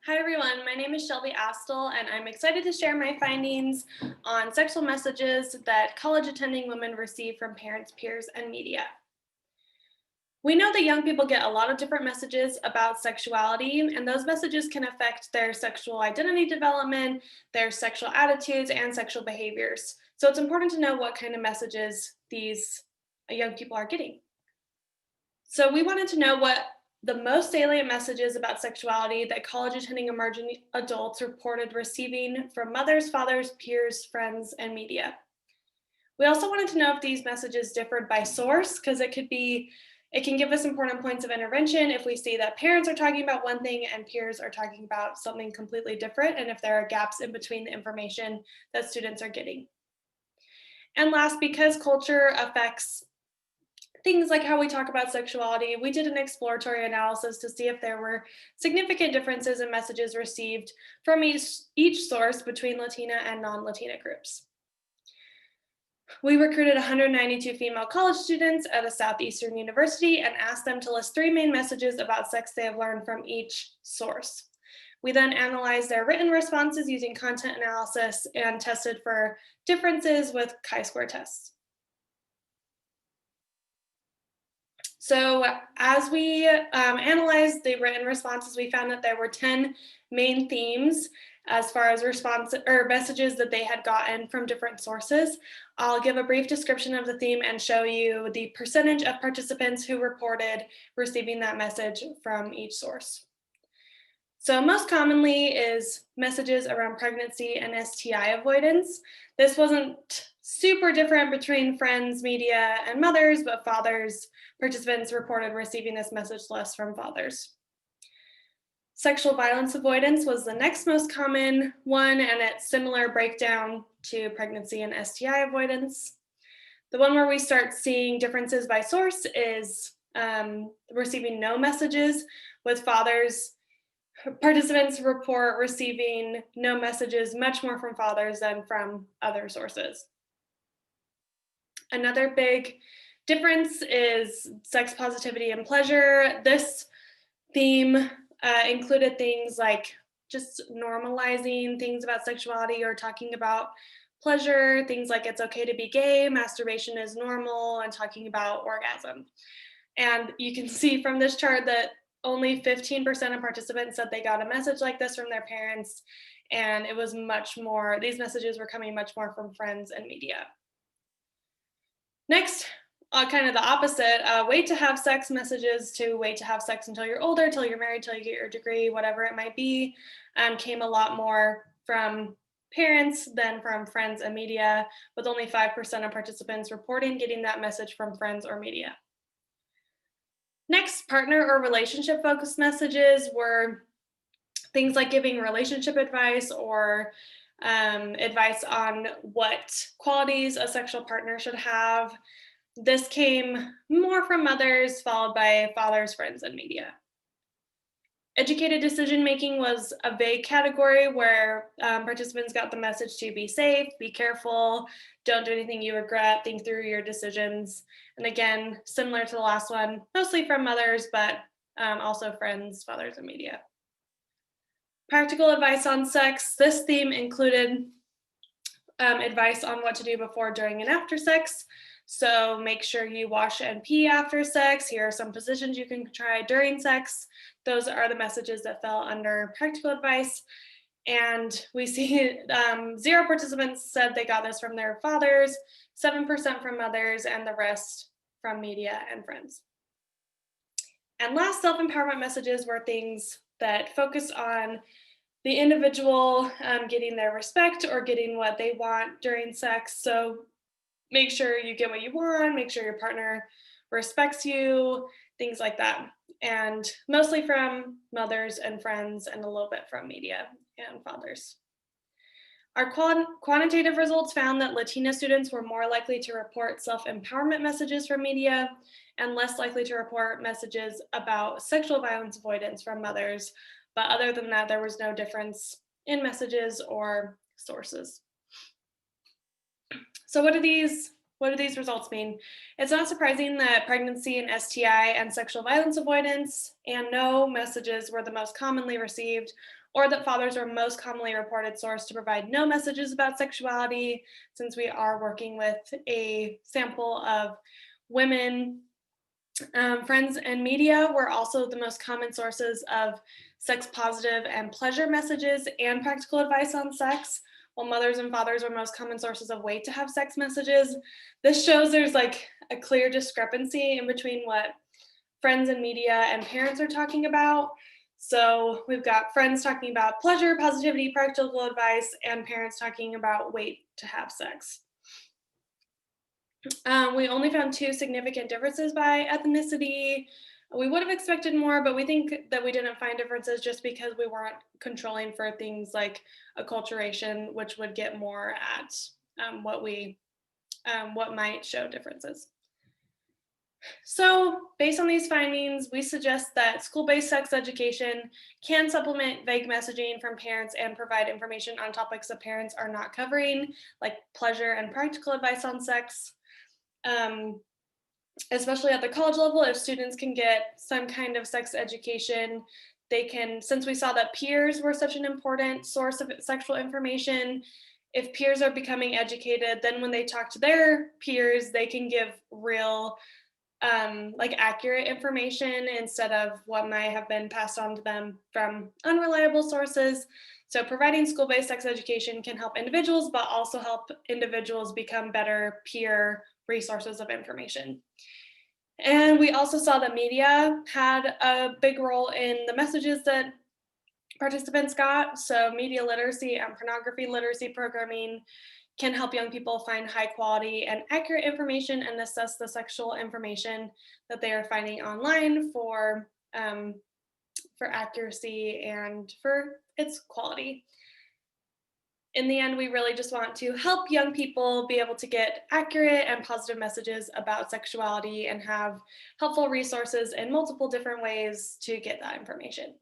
Hi everyone, my name is Shelby Astle and I'm excited to share my findings on sexual messages that college attending women receive from parents, peers, and media. We know that young people get a lot of different messages about sexuality, and those messages can affect their sexual identity development, their sexual attitudes, and sexual behaviors. So it's important to know what kind of messages these young people are getting. So we wanted to know what the most salient messages about sexuality that college attending emerging adults reported receiving from mothers, fathers, peers, friends, and media. We also wanted to know if these messages differed by source, because it can give us important points of intervention if we see that parents are talking about one thing and peers are talking about something completely different, and if there are gaps in between the information that students are getting. And last, because culture affects things like how we talk about sexuality, we did an exploratory analysis to see if there were significant differences in messages received from each source between Latina and non-Latina groups. We recruited 192 female college students at a Southeastern university and asked them to list 3 main messages about sex they have learned from each source. We then analyzed their written responses using content analysis and tested for differences with chi-square tests. So as we analyzed the written responses, we found that there were 10 main themes as far as messages that they had gotten from different sources. I'll give a brief description of the theme and show you the percentage of participants who reported receiving that message from each source. So most commonly is messages around pregnancy and STI avoidance. This wasn't super different between friends, media, and mothers, but participants reported receiving this message less from fathers. Sexual violence avoidance was the next most common one, and it's similar breakdown to pregnancy and STI avoidance. The one where we start seeing differences by source is receiving no messages, with fathers. Participants report receiving no messages much more from fathers than from other sources. Another big difference is sex positivity and pleasure. This theme included things like just normalizing things about sexuality or talking about pleasure, things like it's okay to be gay, masturbation is normal, and talking about orgasm. And you can see from this chart that only 15% of participants said they got a message like this from their parents, and it was much more, these messages were coming much more from friends and media. Next, kind of the opposite, wait to have sex messages to wait to have sex until you're older, till you're married, till you get your degree, whatever it might be, came a lot more from parents than from friends and media, with only 5% of participants reporting getting that message from friends or media. Next, partner or relationship focused messages were things like giving relationship advice or advice on what qualities a sexual partner should have. This came more from mothers, followed by fathers, friends, and media. Educated decision making was a vague category where participants got the message to be safe, be careful, don't do anything you regret, think through your decisions. And again, similar to the last one, mostly from mothers, but also friends, fathers, and media. Practical advice on sex. This theme included advice on what to do before, during, and after sex. So make sure you wash and pee after sex. Here are some positions you can try during sex. Those are the messages that fell under practical advice. And we see 0 participants said they got this from their fathers, 7% from mothers, and the rest from media and friends. And last, self-empowerment messages were things that focus on the individual getting their respect or getting what they want during sex. So make sure you get what you want, make sure your partner respects you, things like that. And mostly from mothers and friends and a little bit from media and fathers. Our quantitative results found that Latina students were more likely to report self-empowerment messages from media and less likely to report messages about sexual violence avoidance from mothers. But other than that, there was no difference in messages or sources. So what do these results mean? It's not surprising that pregnancy and STI and sexual violence avoidance and no messages were the most commonly received or that fathers are most commonly reported source to provide no messages about sexuality, since we are working with a sample of women. Friends and media were also the most common sources of sex positive and pleasure messages and practical advice on sex, while mothers and fathers were most common sources of wait to have sex messages. This shows there's like a clear discrepancy in between what friends and media and parents are talking about. So we've got friends talking about pleasure, positivity, practical advice, and parents talking about wait to have sex. We only found 2 significant differences by ethnicity. We would have expected more, but we think that we didn't find differences just because we weren't controlling for things like acculturation, which would get more at what might show differences. So, based on these findings, we suggest that school-based sex education can supplement vague messaging from parents and provide information on topics that parents are not covering, like pleasure and practical advice on sex. Especially at the college level, if students can get some kind of sex education, they can, since we saw that peers were such an important source of sexual information, if peers are becoming educated, then when they talk to their peers, they can give real, like accurate information instead of what might have been passed on to them from unreliable sources. So providing school-based sex education can help individuals, but also help individuals become better peer resources of information. And we also saw that media had a big role in the messages that participants got. So media literacy and pornography literacy programming can help young people find high quality and accurate information and assess the sexual information that they are finding online for accuracy and for its quality. In the end, we really just want to help young people be able to get accurate and positive messages about sexuality and have helpful resources in multiple different ways to get that information.